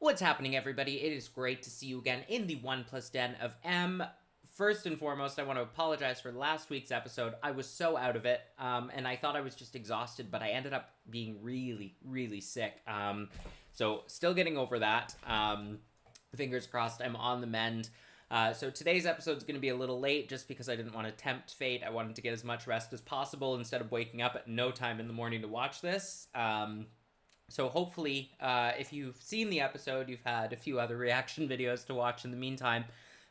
What's happening, everybody? It is great to see you again in the One Plus Den of M. First and foremost, I want to apologize for last week's episode. I was so out of it, and I thought I was just exhausted, but I ended up being really, really sick. So still getting over that. Fingers crossed, I'm on the mend. So today's episode is going to be a little late just because I didn't want to tempt fate. I wanted to get as much rest as possible instead of waking up at no time in the morning to watch this. So hopefully, if you've seen the episode, you've had a few other reaction videos to watch in the meantime.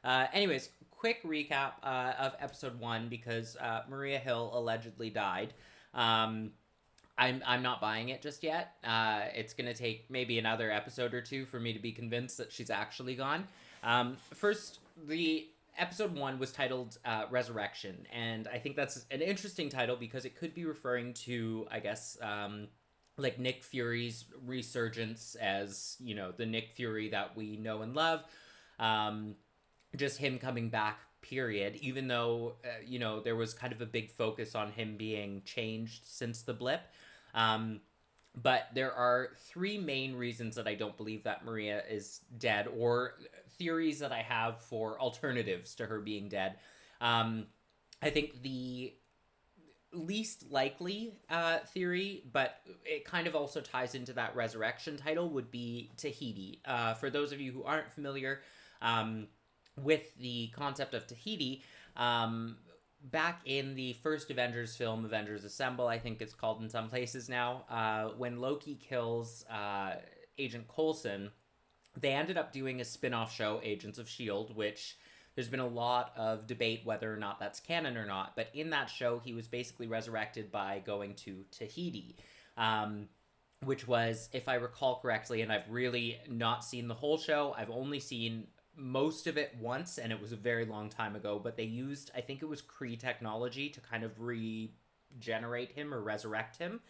Anyways, quick recap of episode 1 because Maria Hill allegedly died. I'm not buying it just yet. It's going to take maybe another episode or two for me to be convinced that she's actually gone. First, the episode 1 was titled Resurrection, and I think that's an interesting title because it could be referring to, I guess, like Nick Fury's resurgence as, you know, the Nick Fury that we know and love. Just him coming back, period, even though, you know, there was kind of a big focus on him being changed since the blip. But there are 3 main reasons that I don't believe that Maria is dead, or theories that I have for alternatives to her being dead. I think the least likely theory, but it kind of also ties into that resurrection title, would be Tahiti. For those of you who aren't familiar with the concept of Tahiti, back in the first Avengers film, Avengers Assemble, I think it's called in some places now, when Loki kills Agent Coulson, they ended up doing a spin-off show, Agents of S.H.I.E.L.D., which there's been a lot of debate whether or not that's canon or not, but in that show, he was basically resurrected by going to Tahiti, which was, if I recall correctly, and I've really not seen the whole show, I've only seen most of it once, and it was a very long time ago, but they used, I think it was Kree technology to kind of regenerate him or resurrect him.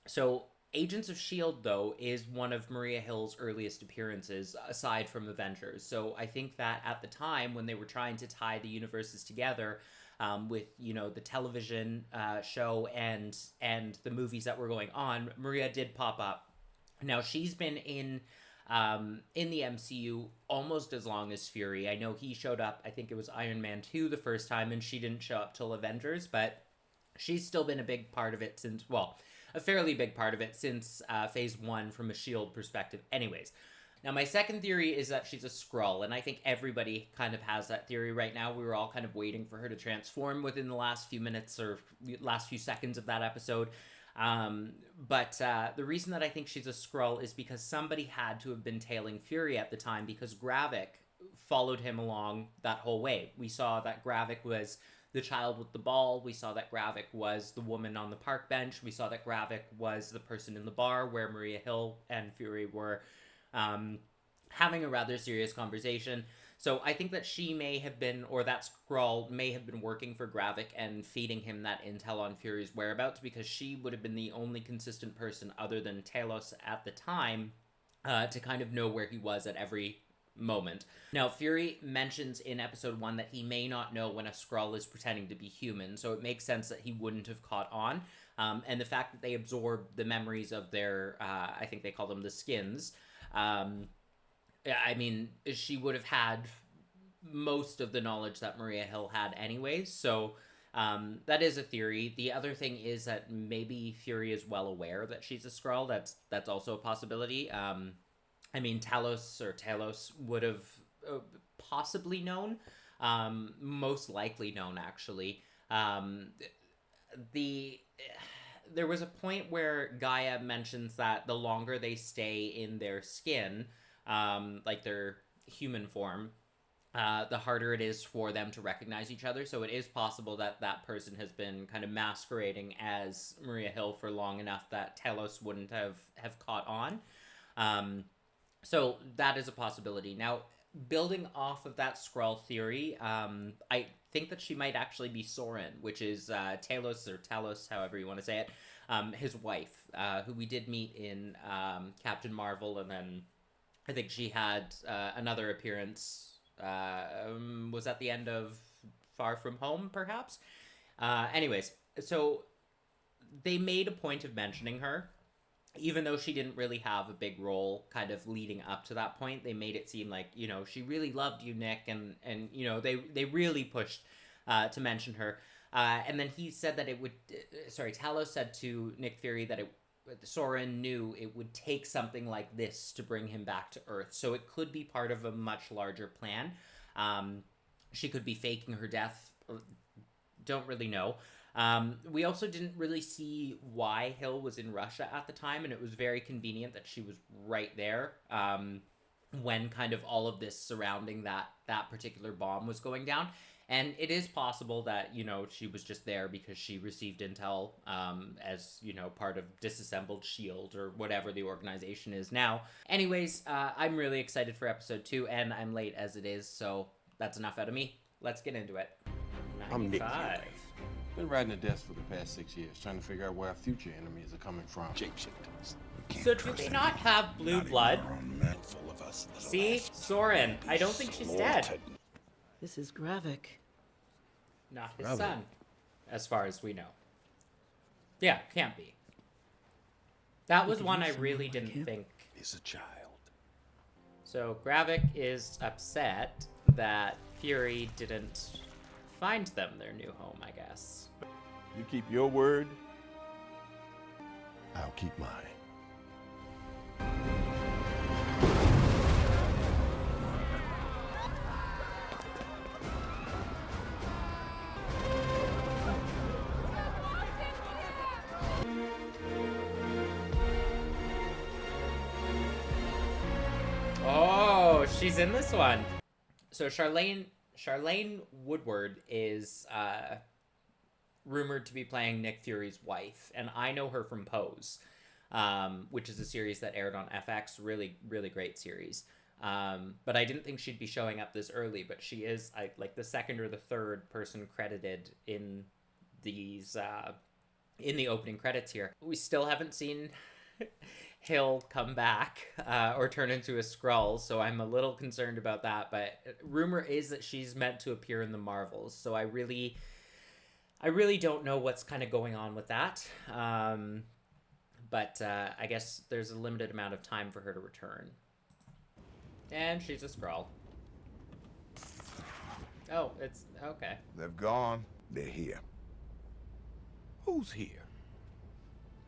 So Agents of S.H.I.E.L.D., though, is one of Maria Hill's earliest appearances, aside from Avengers. So I think that at the time, when they were trying to tie the universes together with, you know, the television show and the movies that were going on, Maria did pop up. Now, she's been in the MCU almost as long as Fury. I know he showed up, I think it was Iron Man 2 the first time, and she didn't show up till Avengers, but she's still been a big part of it since, well, a fairly big part of it since phase 1 from a S.H.I.E.L.D. perspective. Anyways, now my second theory is that she's a Skrull, and I think everybody kind of has that theory right now. We were all kind of waiting for her to transform within the last few minutes or last few seconds of that episode. But the reason that I think she's a Skrull is because somebody had to have been tailing Fury at the time, because Gravik followed him along that whole way. We saw that Gravik was the child with the ball. We saw that Gravik was the woman on the park bench. We saw that Gravik was the person in the bar where Maria Hill and Fury were having a rather serious conversation. So I think that she may have been, or that Skrull may have been working for Gravik and feeding him that intel on Fury's whereabouts, because she would have been the only consistent person other than Talos at the time to kind of know where he was at every moment. Now, Fury mentions in episode 1 that he may not know when a Skrull is pretending to be human, so it makes sense that he wouldn't have caught on. And the fact that they absorb the memories of their, I think they call them the skins, I mean, she would have had most of the knowledge that Maria Hill had anyways, so that is a theory. The other thing is that maybe Fury is well aware that she's a Skrull. That's also a possibility. I mean, Talos would have possibly known, most likely known, actually. There was a point where Gaia mentions that the longer they stay in their skin, like their human form, the harder it is for them to recognize each other. So it is possible that that person has been kind of masquerading as Maria Hill for long enough that Talos wouldn't have caught on. So that is a possibility. Now, building off of that Skrull theory, I think that she might actually be Soren, which is Talos, or Talos, however you want to say it, his wife, who we did meet in Captain Marvel, and then I think she had another appearance, was at the end of Far From Home, perhaps? Anyways, so they made a point of mentioning her, even though she didn't really have a big role kind of leading up to that point, they made it seem like, you know, she really loved you, Nick, and you know, they really pushed to mention her. And then he said that it would, Talos said to Nick Fury that Soren knew it would take something like this to bring him back to Earth. So it could be part of a much larger plan. She could be faking her death. Don't really know. We also didn't really see why Hill was in Russia at the time, and it was very convenient that she was right there when kind of all of this surrounding that particular bomb was going down. And it is possible that, you know, she was just there because she received intel as, you know, part of Disassembled S.H.I.E.L.D. or whatever the organization is now. Anyways, I'm really excited for episode 2, and I'm late as it is, so that's enough out of me. Let's get into it. 95. I'm Nick Fury. Been riding the desk for the past 6 years, trying to figure out where our future enemies are coming from. Shapeshifters. So do they not have blue blood? See? Soren. I don't think she's dead. This is Gravik. Not his son, as far as we know. Yeah, can't be. That was one I really didn't think. He's a child. So Gravik is upset that Fury didn't find them their new home, I guess. You keep your word, I'll keep mine. Oh, she's in this one. So Charlene Woodward is rumored to be playing Nick Fury's wife, and I know her from Pose, which is a series that aired on FX. Really, really great series. But I didn't think she'd be showing up this early, but she is like the second or the third person credited in these in the opening credits here. We still haven't seen Hill come back or turn into a Skrull, so I'm a little concerned about that. But rumor is that she's meant to appear in the Marvels, so I really don't know what's kind of going on with that. But I guess there's a limited amount of time for her to return. And she's a Skrull. Oh, it's okay. They've gone. They're here. Who's here?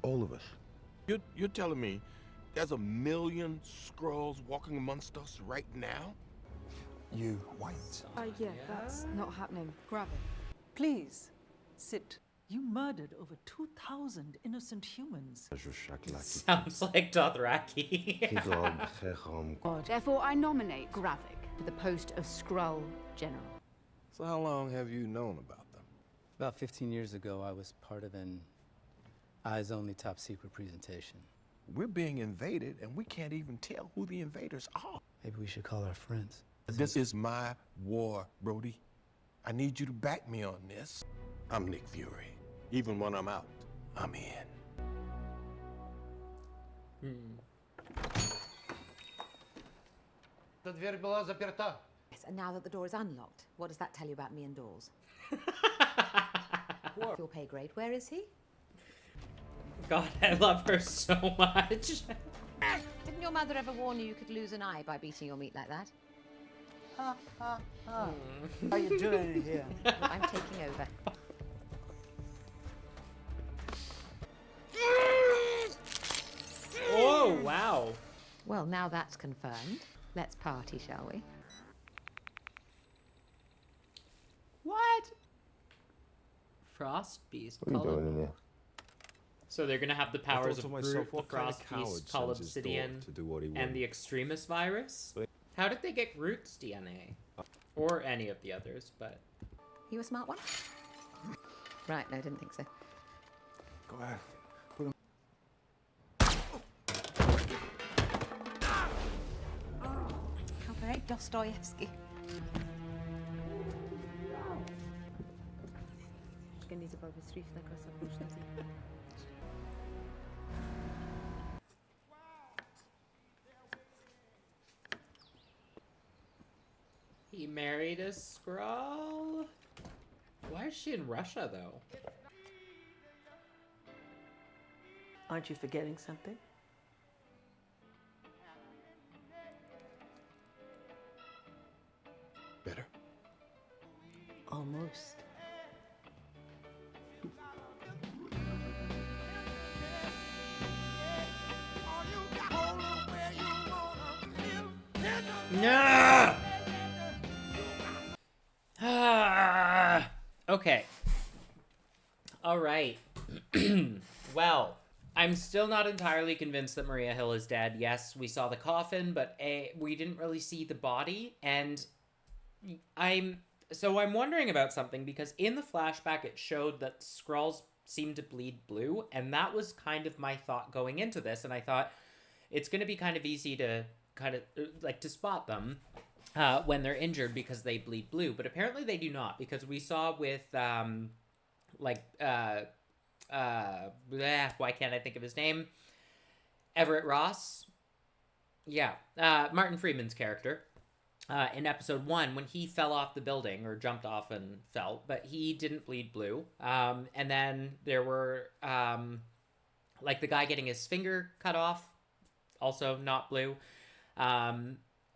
All of us. You're telling me there's 1 million Skrulls walking amongst us right now? You wait. Yeah, that's not happening. Grab it. Please, sit. You murdered over 2,000 innocent humans. Sounds like Dothraki. Therefore, I nominate Gravik to the post of Skrull General. So how long have you known about them? About 15 years ago, I was part of an eyes-only top-secret presentation. We're being invaded, and we can't even tell who the invaders are. Maybe we should call our friends. This is my war, Brody. I need you to back me on this. I'm Nick Fury. Even when I'm out, I'm in. Yes, and now that the door is unlocked, what does that tell you about me and doors? Your pay grade, where is he? God, I love her so much. Didn't your mother ever warn you could lose an eye by beating your meat like that? How are you doing here? Well, I'm taking over. Oh, wow. Well, now that's confirmed. Let's party, shall we? What? Frost Beast. What are you doing in there? So they're gonna have the powers to of myself, Groot, the what kind of Frost coward Beast, Call sends his Obsidian, dog to do what he and wouldn't? the Extremis virus. How did they get Groot's DNA? Or any of the others, but... You a smart one? Right, no, didn't think so. Go ahead. How very Dostoevsky. He married a Skrull? Why is she in Russia, though? Aren't you forgetting something? Almost. No! Okay. All right. Well, I'm still not entirely convinced that Maria Hill is dead. Yes, we saw the coffin, but we didn't really see the body. And I'm wondering about something, because in the flashback it showed that Skrulls seemed to bleed blue, and that was kind of my thought going into this. And I thought it's going to be kind of easy to to spot them when they're injured because they bleed blue, but apparently they do not, because we saw with why can't I think of his name? Everett Ross. Yeah, Martin Freeman's character in episode 1 when he fell off the building, or jumped off and fell, but he didn't bleed blue. And then there were the guy getting his finger cut off, also not blue.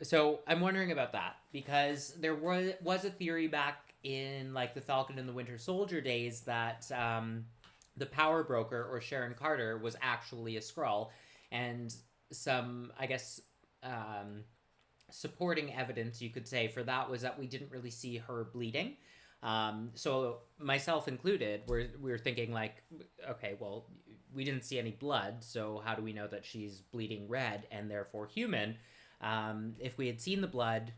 So I'm wondering about that, because there was a theory back in the Falcon and the Winter Soldier days that the power broker, or Sharon Carter, was actually a Skrull, and some, I guess, supporting evidence, you could say, for that was that we didn't really see her bleeding. So myself included, we were thinking okay, well, we didn't see any blood, so how do we know that she's bleeding red and therefore human? If we had seen the blood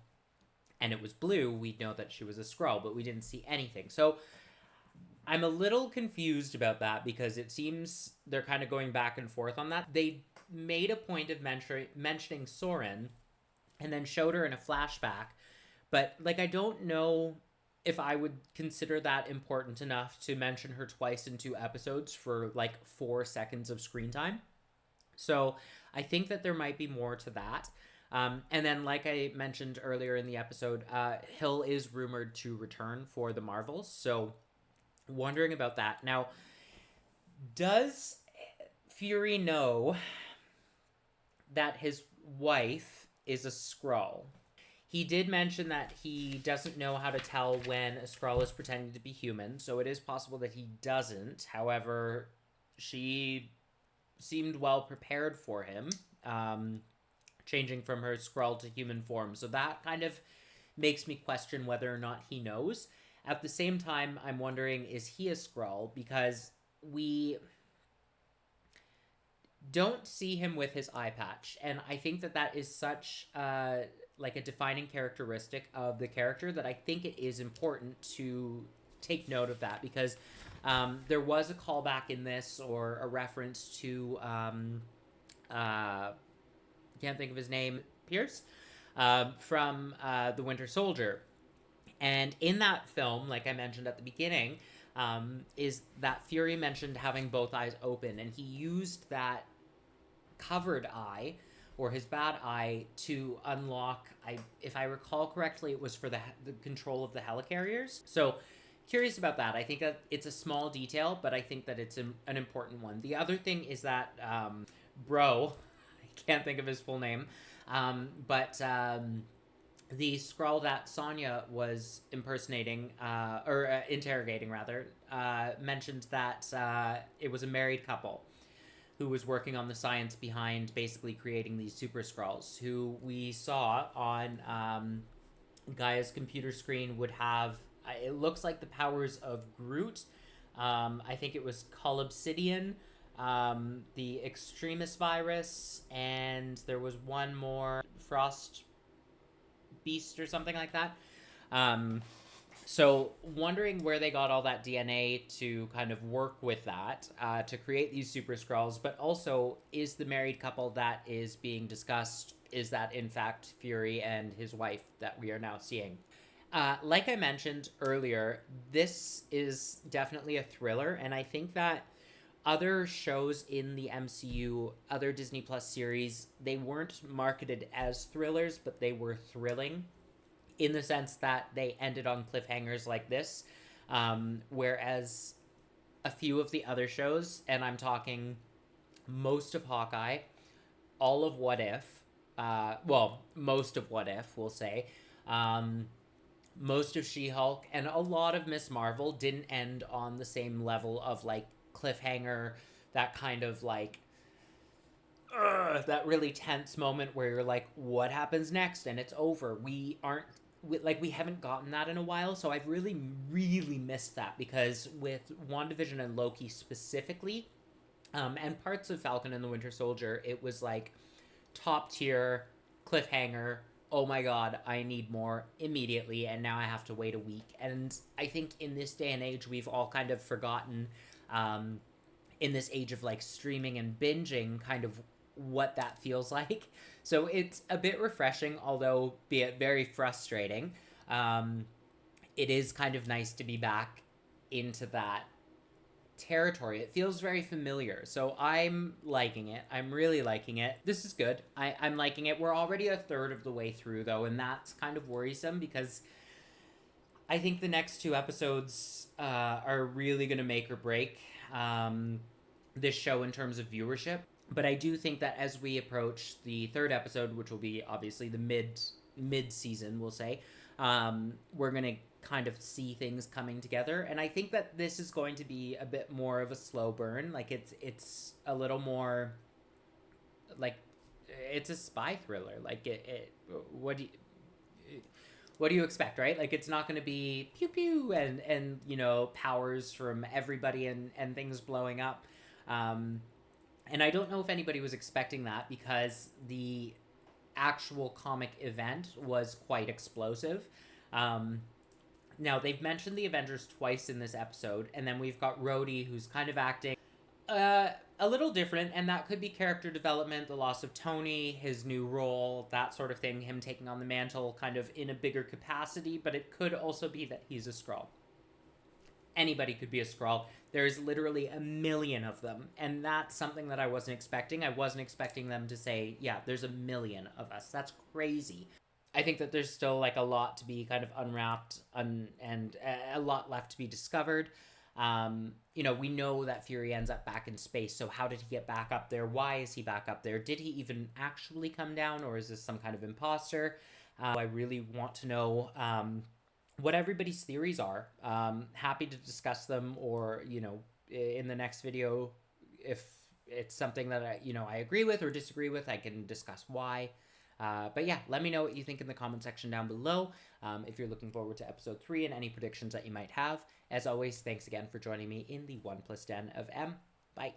and it was blue, we'd know that she was a Skrull, but we didn't see anything. So I'm a little confused about that, because it seems they're kind of going back and forth on that. They made a point of mentioning Soren and then showed her in a flashback, but I don't know if I would consider that important enough to mention her twice in 2 episodes for 4 seconds of screen time. So I think that there might be more to that. And then, like I mentioned earlier in the episode, Hill is rumored to return for the Marvels. So wondering about that. Now, does Fury know that his wife is a Skrull? He did mention that he doesn't know how to tell when a Skrull is pretending to be human, so it is possible that he doesn't. However, she seemed well prepared for him, changing from her Skrull to human form. So that kind of makes me question whether or not he knows. At the same time, I'm wondering, is he a Skrull? Because we don't see him with his eye patch, and I think that is such a defining characteristic of the character that I think it is important to take note of that, because there was a callback in this, or a reference to can't think of his name, Pierce, from the Winter Soldier. And in that film, like I mentioned at the beginning, is that Fury mentioned having both eyes open, and he used that covered eye, or his bad eye, to unlock, if I recall correctly, it was for the control of the helicarriers. So curious about that. I think that it's a small detail, but I think that it's an important one. The other thing is that Bro, I can't think of his full name, but the Skrull that Sonya was impersonating, or interrogating rather, mentioned that it was a married couple who was working on the science behind basically creating these super Skrulls, who we saw on Gaia's computer screen would have, it looks like the powers of Groot. I think it was Colobsidian, the Extremis virus, and there was one more, Frost Beast or something like that. So wondering where they got all that DNA to kind of work with that to create these super Skrulls, but also, is the married couple that is being discussed, is that in fact Fury and his wife that we are now seeing? Like I mentioned earlier, this is definitely a thriller, and I think that other shows in the MCU, other Disney Plus series, they weren't marketed as thrillers, but they were thrilling in the sense that they ended on cliffhangers like this. Whereas a few of the other shows, and I'm talking most of Hawkeye, all of What If, most of What If, we'll say, most of She-Hulk and a lot of Miss Marvel didn't end on the same level of like cliffhanger, that kind of like that really tense moment where you're like, what happens next? And it's over. We haven't gotten that in a while, so I've really missed that, because with WandaVision and Loki specifically, and parts of Falcon and the Winter Soldier, it was like top tier cliffhanger. Oh my god, I need more immediately, and now I have to wait a week. And I think in this day and age, we've all kind of forgotten, in this age of like streaming and binging, kind of what that feels like. So it's a bit refreshing, although be it very frustrating. It is kind of nice to be back into that territory. It feels very familiar. So I'm liking it. I'm really liking it. This is good. I'm liking it. We're already a third of the way through, though, and that's kind of worrisome, because I think the next 2 episodes are really going to make or break this show in terms of viewership. But I do think that as we approach the 3rd episode, which will be obviously the mid-season, we'll say, we're going to kind of see things coming together. And I think that this is going to be a bit more of a slow burn. Like, it's a little more, like, it's a spy thriller. Like, what do you expect, right? Like, it's not going to be pew pew and you know, powers from everybody and things blowing up. And I don't know if anybody was expecting that, because the actual comic event was quite explosive. Now, they've mentioned the Avengers twice in this episode, and then we've got Rhodey, who's kind of acting a little different, and that could be character development, the loss of Tony, his new role, that sort of thing, him taking on the mantle kind of in a bigger capacity, but it could also be that he's a Skrull. Anybody could be a Skrull. There's literally a million of them, and that's something that I wasn't expecting. I wasn't expecting them to say, yeah, there's a million of us. That's crazy. I think that there's still like a lot to be kind of unwrapped and a lot left to be discovered. You know, we know that Fury ends up back in space, so how did he get back up there? Why is he back up there? Did he even actually come down, or is this some kind of imposter? I really want to know what everybody's theories are. Happy to discuss them, or, you know, in the next video, if it's something that I agree with or disagree with, I can discuss why. But yeah, let me know what you think in the comment section down below. If you're looking forward to episode 3 and any predictions that you might have. As always, thanks again for joining me in the 1+ Den of M. Bye.